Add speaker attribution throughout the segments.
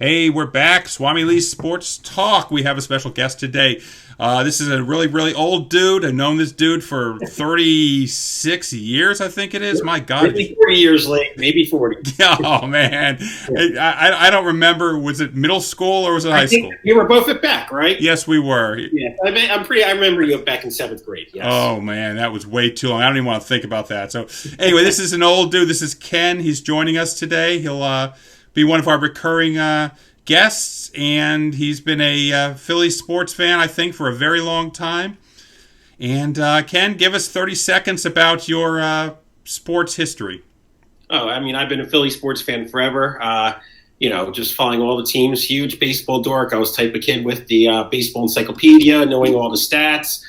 Speaker 1: Hey, we're back. SwamiLee's Sports Talk. We have a special guest today. This is a really, really old dude. I've known this dude for 36 years, I think it is. My God.
Speaker 2: Maybe 40 years late, maybe 40.
Speaker 1: Oh, man. I don't remember. Was it middle school or was it high school?
Speaker 2: You were both at Beck, right?
Speaker 1: Yes, we were.
Speaker 2: Yeah, I remember you back in 7th grade, yes.
Speaker 1: Oh, man, that was way too long. I don't even want to think about that. So, anyway, this is an old dude. This is Ken. He's joining us today. He'll be one of our recurring guests, and he's been a Philly sports fan, I think, for a very long time. And Ken, give us 30 seconds about your sports history.
Speaker 2: Oh, I mean, I've been a Philly sports fan forever. Just following all the teams. Huge baseball dork. I was the type of kid with the baseball encyclopedia, knowing all the stats.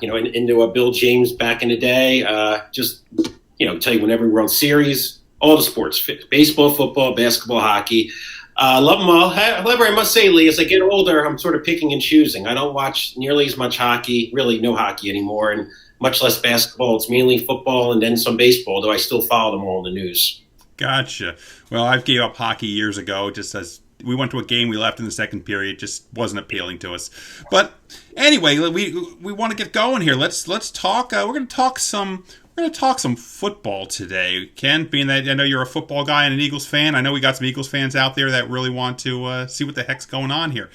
Speaker 2: Into a Bill James back in the day. Tell you when every World Series. All the sports, baseball, football, basketball, hockey. Love them all. However, I must say, Lee, as I get older, I'm sort of picking and choosing. I don't watch nearly as much hockey, really no hockey anymore, and much less basketball. It's mainly football and then some baseball, though I still follow them all in the news.
Speaker 1: Gotcha. Well, I gave up hockey years ago, just as we went to a game, we left in the second period. Just wasn't appealing to us. But anyway, we want to get going here. Let's talk. We're going to talk some football today, Ken, being that I know you're a football guy and an Eagles fan. I know we got some Eagles fans out there that really want to see what the heck's going on here.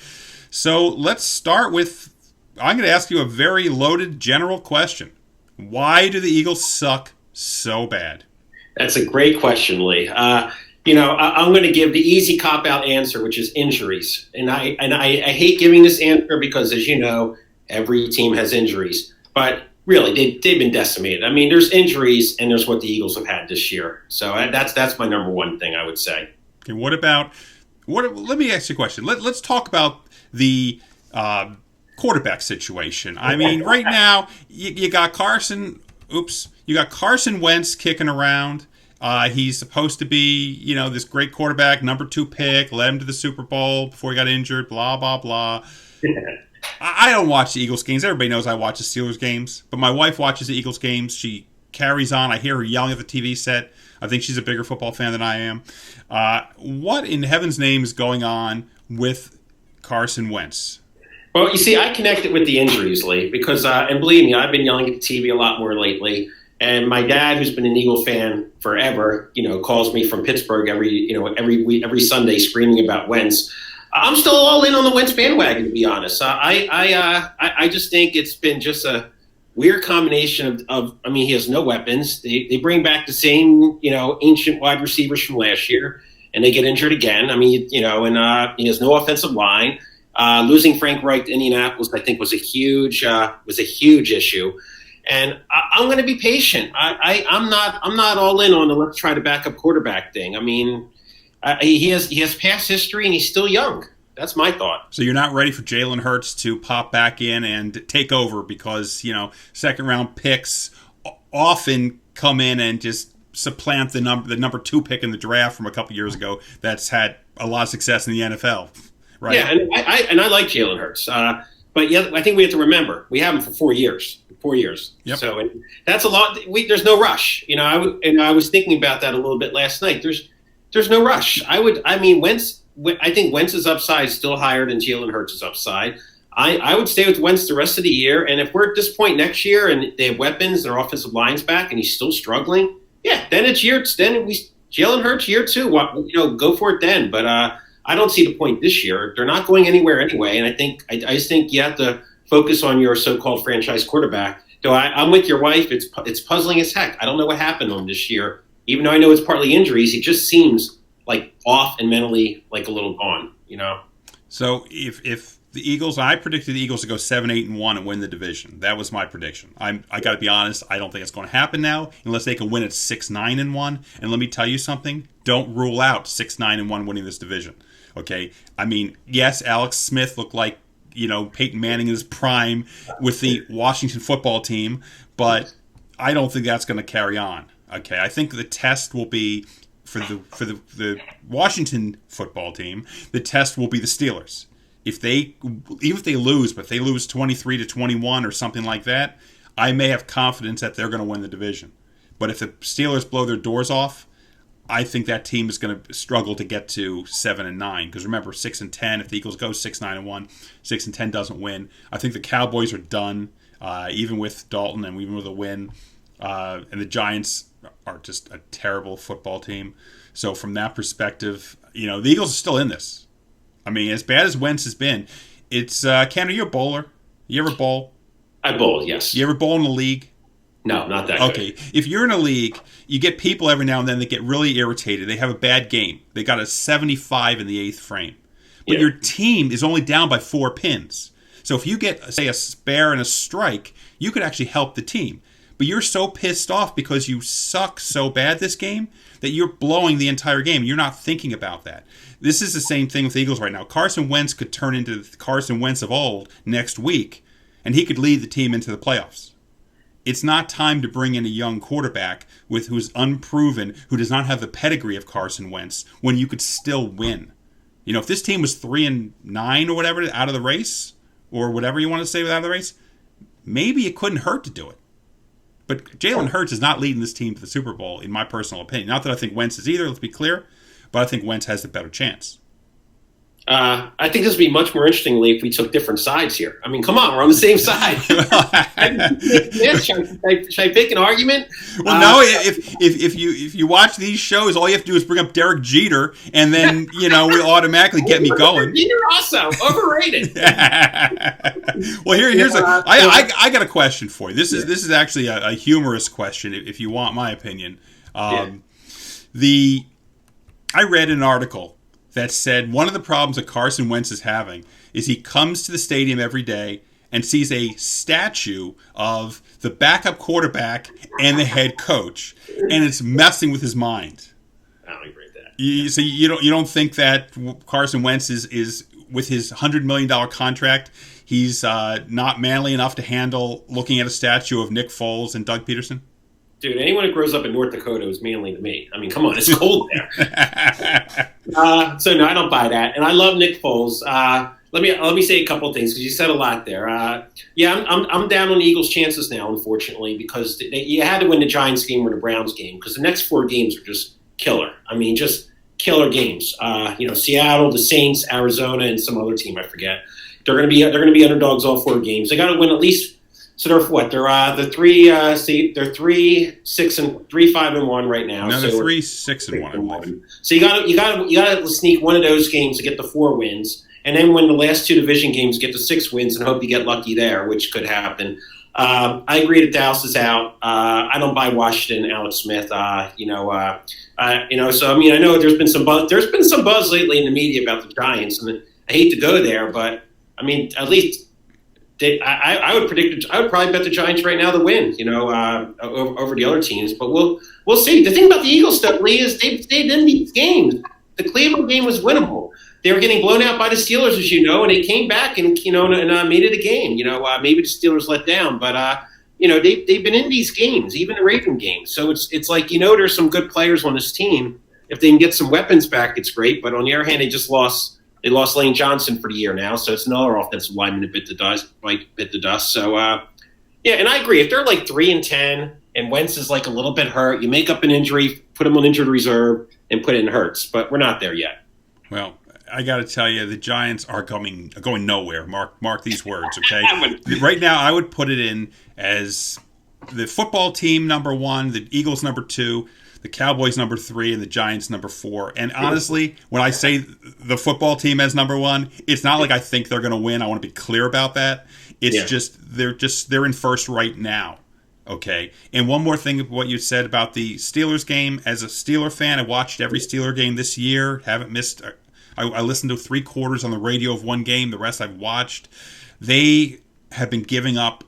Speaker 1: So let's start with, I'm going to ask you a very loaded general question. Why do the Eagles suck so bad?
Speaker 2: That's a great question, Lee. I'm going to give the easy cop-out answer, which is injuries. And I hate giving this answer because, as you know, every team has injuries. But really, they've been decimated. I mean, there's injuries, and there's what the Eagles have had this year. So that's my number one thing, I would say.
Speaker 1: Okay, let me ask you a question. Let's talk about the quarterback situation. I mean, right now, you got Carson. You got Carson Wentz kicking around. He's supposed to be, this great quarterback, number 2 pick, led him to the Super Bowl before he got injured, blah, blah, blah. I don't watch the Eagles games. Everybody knows I watch the Steelers games. But my wife watches the Eagles games. She carries on. I hear her yelling at the TV set. I think she's a bigger football fan than I am. What in heaven's name is going on with Carson Wentz?
Speaker 2: Well, you see, I connect it with the injuries, Lee, because, and believe me, I've been yelling at the TV a lot more lately. And my dad, who's been an Eagle fan forever, calls me from Pittsburgh every Sunday screaming about Wentz. I'm still all in on the Wentz bandwagon, to be honest. I just think it's been just a weird combination of he has no weapons. They bring back the same, ancient wide receivers from last year, and they get injured again. And he has no offensive line. Losing Frank Reich to Indianapolis, I think, was a huge issue. And I'm going to be patient. I'm not all in on the let's try to back up quarterback thing. I mean, he has past history and he's still young. That's my thought.
Speaker 1: So you're not ready for Jalen Hurtz to pop back in and take over because second round picks often come in and just supplant the number 2 pick in the draft from a couple years ago. That's had a lot of success in the NFL, right?
Speaker 2: Yeah, and I like Jalen Hurtz. But yeah, I think we have to remember we have him for 4 years. 4 years.
Speaker 1: Yep.
Speaker 2: So that's a lot. There's no rush. I was thinking about that a little bit last night. There's no rush. Wentz. I think Wentz's upside is still higher than Jalen Hurts' upside. I would stay with Wentz the rest of the year. And if we're at this point next year and they have weapons, their offensive line's back, and he's still struggling, then it's Jalen Hurts year 2. Go for it then. But I don't see the point this year. They're not going anywhere anyway. And I just think you have to focus on your so-called franchise quarterback. Though I'm with your wife. It's puzzling as heck. I don't know what happened to him this year. Even though I know it's partly injuries, he just seems like off and mentally like a little gone.
Speaker 1: So if the Eagles, I predicted the Eagles to go 7-8-1 and win the division. That was my prediction. I got to be honest. I don't think it's going to happen now unless they can win at 6-9-1. And let me tell you something. Don't rule out 6-9-1 winning this division. Okay. I mean, yes, Alex Smith looked like Peyton Manning in his prime with the Washington football team, but I don't think that's going to carry on. Okay, I think the test will be for the Washington football team. The test will be the Steelers. Even if they lose, but if they lose 23-21 or something like that, I may have confidence that they're going to win the division. But if the Steelers blow their doors off, I think that team is going to struggle to get to 7-9 because remember 6-10. If the Eagles go 6-9-1, 6-10 doesn't win. I think the Cowboys are done, even with Dalton and even with a win. And the Giants are just a terrible football team. So from that perspective, the Eagles are still in this. I mean, as bad as Wentz has been, it's Ken, are you a bowler? You ever bowl?
Speaker 2: I bowl, yes.
Speaker 1: You ever bowl in the league?
Speaker 2: No, not that
Speaker 1: Okay.
Speaker 2: good.
Speaker 1: If you're in a league, you get people every now and then that get really irritated. They have a bad game. They got a 75 in the eighth frame. But your team is only down by 4 pins. So if you get, say, a spare and a strike, you could actually help the team. But you're so pissed off because you suck so bad this game that you're blowing the entire game. You're not thinking about that. This is the same thing with the Eagles right now. Carson Wentz could turn into the Carson Wentz of old next week, and he could lead the team into the playoffs. It's not time to bring in a young quarterback who's unproven, who does not have the pedigree of Carson Wentz, when you could still win. If this team was 3-9 or whatever out of the race, or whatever you want to say out of the race, maybe it couldn't hurt to do it. But Jalen Hurtz is not leading this team to the Super Bowl, in my personal opinion. Not that I think Wentz is either, let's be clear, but I think Wentz has the better chance.
Speaker 2: I think this would be much more interesting, Lee, if we took different sides here. I mean, come on, we're on the same side. Should I pick an argument?
Speaker 1: Well, no. If you watch these shows, all you have to do is bring up Derek Jeter, and then will automatically get me going.
Speaker 2: Jeter also overrated.
Speaker 1: Well, here's I got a question for you. This is actually a humorous question, if you want my opinion. I read an article that said one of the problems that Carson Wentz is having is he comes to the stadium every day and sees a statue of the backup quarterback and the head coach, and it's messing with his mind.
Speaker 2: I don't agree with that.
Speaker 1: So you don't think that Carson Wentz is with his $100 million contract, he's not manly enough to handle looking at a statue of Nick Foles and Doug Peterson?
Speaker 2: Dude, anyone who grows up in North Dakota is manly to me. I mean, come on, it's cold there. So no, I don't buy that. And I love Nick Foles. Let me say a couple of things because you said a lot there. I'm down on the Eagles' chances now, unfortunately, because you had to win the Giants game or the Browns game because the next 4 games are just killer. I mean, just killer games. Seattle, the Saints, Arizona, and some other team I forget. They're going to be underdogs all 4 games. They got to win at least. So they're what? They're 3-5-1 right now.
Speaker 1: No, they're
Speaker 2: so
Speaker 1: 3-6-1.
Speaker 2: So you got to sneak one of those games to get the 4 wins, and then win the last 2 division games, get the 6 wins, and hope you get lucky there, which could happen. I agree that Dallas is out. I don't buy Washington, Alex Smith. So I mean, I know there's been some buzz. There's been some buzz lately in the media about the Giants, and I hate to go there, but I mean, at least. I would probably bet the Giants right now to win, over the other teams. But we'll see. The thing about the Eagles stuff, Lee, is they've in these games. The Cleveland game was winnable. They were getting blown out by the Steelers, as you know, and they came back and made it a game. Maybe the Steelers let down, but they've been in these games, even the Raven games. So it's like there's some good players on this team. If they can get some weapons back, it's great. But on the other hand, they just lost. They lost Lane Johnson for the year now, so it's another offensive lineman that bit the dust. So, and I agree. If they're like 3-10 and Wentz is like a little bit hurt, you make up an injury, put him on injured reserve, and put in Hurtz. But we're not there yet.
Speaker 1: Well, I got to tell you, the Giants are going nowhere. Mark these words, okay? Right now, I would put it in as the football team number 1, the Eagles number 2, the Cowboys number 3, and the Giants number 4. And honestly, when I say the football team as number 1, it's not like I think they're going to win. I want to be clear about that. It's just they're in first right now. Okay. And one more thing of what you said about the Steelers game. As a Steeler fan, I watched every Steeler game this year. Haven't missed. I listened to 3/4 on the radio of one game. The rest I've watched. They have been giving up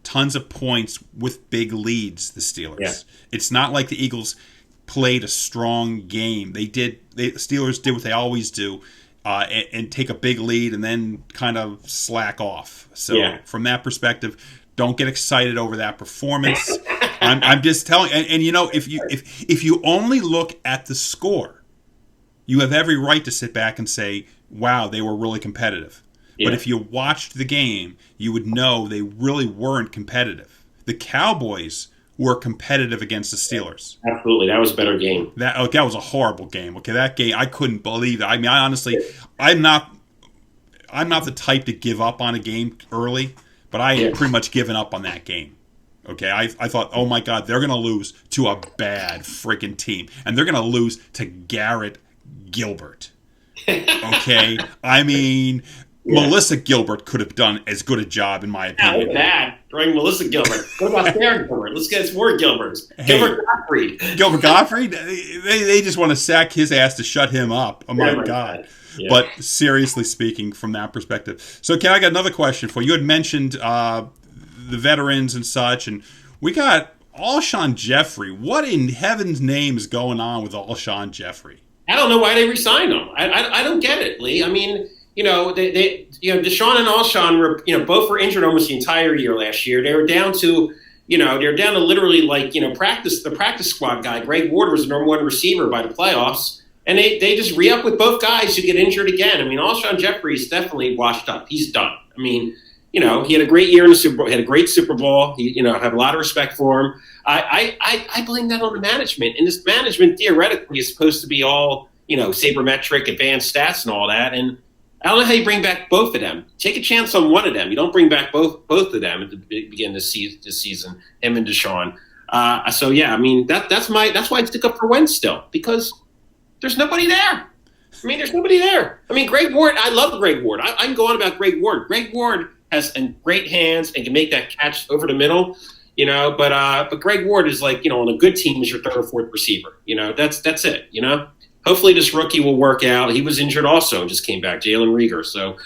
Speaker 1: tons of points with big leads, the Steelers. Yeah. It's not like the Eagles played a strong game. The Steelers did what they always do, and take a big lead and then kind of slack off. So from that perspective, don't get excited over that performance. I'm just telling, and if you only look at the score, you have every right to sit back and say, wow, they were really competitive. But if you watched the game, you would know they really weren't competitive. The Cowboys were competitive against the Steelers.
Speaker 2: Absolutely, that was a better game.
Speaker 1: That was a horrible game. Okay, that game I couldn't believe it. I mean, I honestly, I'm not the type to give up on a game early, but I had pretty much given up on that game. Okay, I thought, oh my God, they're going to lose to a bad freaking team, and they're going to lose to Garrett Gilbert. Okay, I mean, Melissa Gilbert could have done as good a job, in my opinion.
Speaker 2: Not bad. Bring Melissa Gilbert. What about Sarah Gilbert? Let's get some more Gilberts. Gilbert Gottfried.
Speaker 1: Gilbert Gottfried? They just want to sack his ass to shut him up. Oh my God. Yeah. But seriously speaking, from that perspective. So, Ken, I got another question for you. You had mentioned the veterans and such, and we got Alshon Jeffrey. What in heaven's name is going on with Alshon Jeffrey?
Speaker 2: I don't know why they re-signed him. I don't get it, Lee. I mean, they Deshaun and Alshon were, both were injured almost the entire year last year. They were down to, literally the practice squad guy. Greg Ward was the number one receiver by the playoffs. And they just re-up with both guys who get injured again. I mean, Alshon Jeffrey's definitely washed up. He's done. I mean, he had a great year in the Super Bowl. He had a great Super Bowl. I have a lot of respect for him. I blame that on the management. And this management theoretically is supposed to be all, sabermetric, advanced stats and all that. And I don't know how you bring back both of them. Take a chance on one of them. You don't bring back both of them at the beginning of this season, him and Deshaun. So, yeah, I mean, that's why I stick up for Wentz still, because there's nobody there. I mean, there's nobody there. I mean, Greg Ward, I love Greg Ward. I can go on about Greg Ward. Greg Ward has great hands and can make that catch over the middle, but Greg Ward is like, on a good team is your third or fourth receiver. That's it, Hopefully this rookie will work out. He was injured also and just came back, Jalen Reagor. So,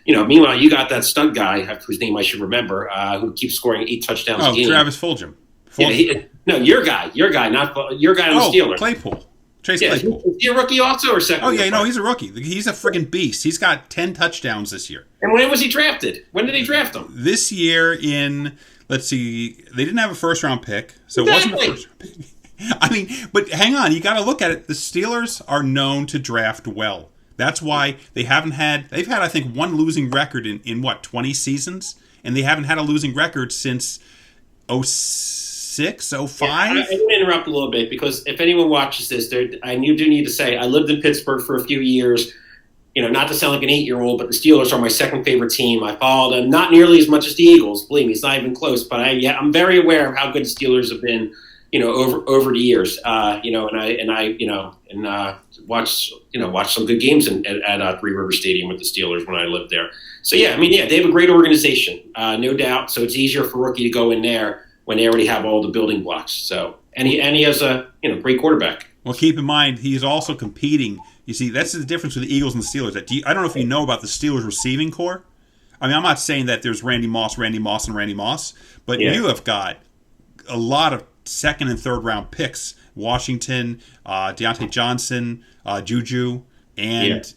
Speaker 2: meanwhile, you got that stud guy, whose name I should remember, who keeps scoring 8 touchdowns a game.
Speaker 1: Travis Fulgham.
Speaker 2: Yeah, your guy, not your guy on the Steelers.
Speaker 1: Claypool. Chase Claypool.
Speaker 2: Is he a rookie also or second?
Speaker 1: Oh, yeah, no, he's a rookie. He's a friggin' beast. He's got 10 touchdowns this year.
Speaker 2: And when was he drafted? When did they draft him?
Speaker 1: This year in, let's see, they didn't have a first-round pick, so it wasn't a first-round pick. I mean, but hang on, you got to look at it. The Steelers are known to draft well. That's why they've had, I think, one losing record in 20 seasons? And they haven't had a losing record since 06, 05? Yeah,
Speaker 2: I'm going to interrupt a little bit, because if anyone watches this, I do need to say I lived in Pittsburgh for a few years. Not to sound like an 8-year-old, but the Steelers are my second favorite team. I followed them not nearly as much as the Eagles. Believe me, it's not even close. But I'm very aware of how good the Steelers have been, over the years. Watched some good games at Three River Stadium with the Steelers when I lived there. So yeah, they have a great organization, no doubt. So it's easier for a rookie to go in there when they already have all the building blocks. So and he has a great quarterback.
Speaker 1: Well, keep in mind he's also competing. You see, that's the difference with the Eagles and the Steelers. I don't know if you know about the Steelers receiving core. I mean, I'm not saying that there's Randy Moss, but you have got a lot of second and third round picks. Washington, Deontay Johnson, Juju, and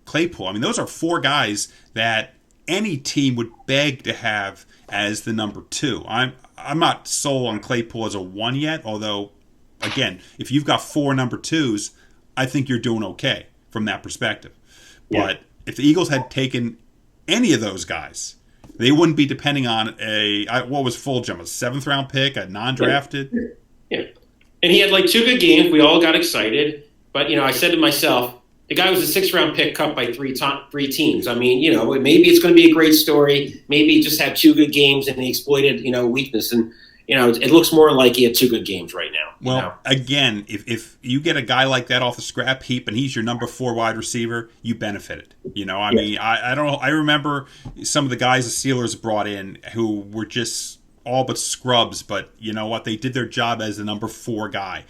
Speaker 1: Claypool. I mean, those are 4 guys that any team would beg to have as the number 2. I'm not sold on Claypool as a 1 yet, although, again, if you've got 4 number 2s, I think you're doing okay from that perspective. But if the Eagles had taken any of those guys, they wouldn't be depending on what was Fulgham, a 7th round pick, a non-drafted?
Speaker 2: Yeah. And he had 2 good games. We all got excited. But, I said to myself, the guy was a 6th round pick cut by 3 teams. I mean, maybe it's going to be a great story. Maybe he just had 2 good games and he exploited, weakness. And, it looks more like he had 2 good games right now.
Speaker 1: Well, again, if you get a guy like that off the scrap heap and he's your number 4 wide receiver, you benefited. I mean, I don't know. I remember some of the guys the Steelers brought in who were just all but scrubs, but you know what? They did their job as the number 4 guy.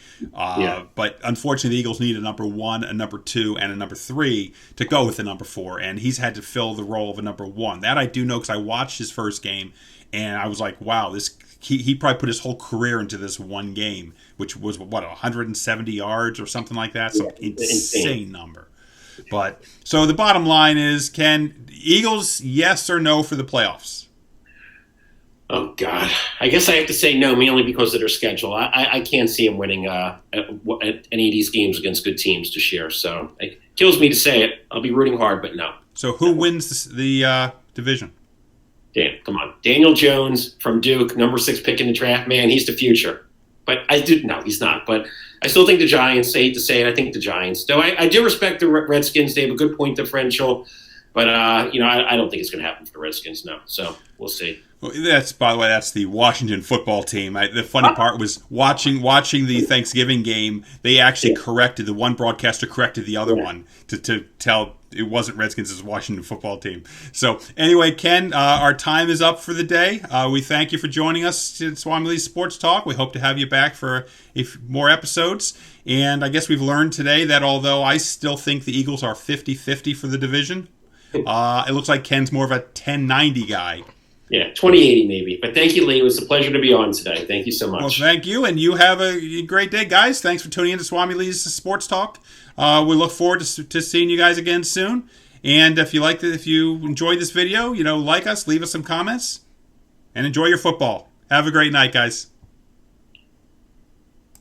Speaker 1: But unfortunately, the Eagles need a number 1, a number 2, and a number 3 to go with the number 4, and he's had to fill the role of a number 1. That I do know because I watched his first game, and I was like, wow, he probably put his whole career into this one game, which was, 170 yards or something like that? Some insane number. But so the bottom line is, can Eagles, yes or no for the playoffs?
Speaker 2: Oh, God. I guess I have to say no, mainly because of their schedule. I can't see them winning any of these games against good teams this year. So it kills me to say it. I'll be rooting hard, but no.
Speaker 1: So who wins the division?
Speaker 2: Dan, come on. Daniel Jones from Duke, number 6 pick in the draft. Man, he's the future. But no, he's not. But I still think the Giants, I hate to say it, I think the Giants. Though I do respect the Redskins. They have a good point differential. But, I don't think it's going to happen for the Redskins, no. So we'll see.
Speaker 1: Well, by the way, that's the Washington football team. The funny part was watching the Thanksgiving game. They actually corrected, the one broadcaster corrected the other one to tell it wasn't Redskins, it was Washington football team. So anyway, Ken, our time is up for the day. We thank you for joining us at SwamiLee's Sports Talk. We hope to have you back for more episodes. And I guess we've learned today that although I still think the Eagles are 50-50 for the division, it looks like Ken's more of a 10-90 guy.
Speaker 2: Yeah, 2080 maybe. But thank you, Lee. It was a pleasure to be on today. Thank you so much.
Speaker 1: Well, thank you, and you have a great day, guys. Thanks for tuning in to SwamiLee's Sports Talk. We look forward to seeing you guys again soon. And if you enjoyed this video, like us, leave us some comments, and enjoy your football. Have a great night, guys.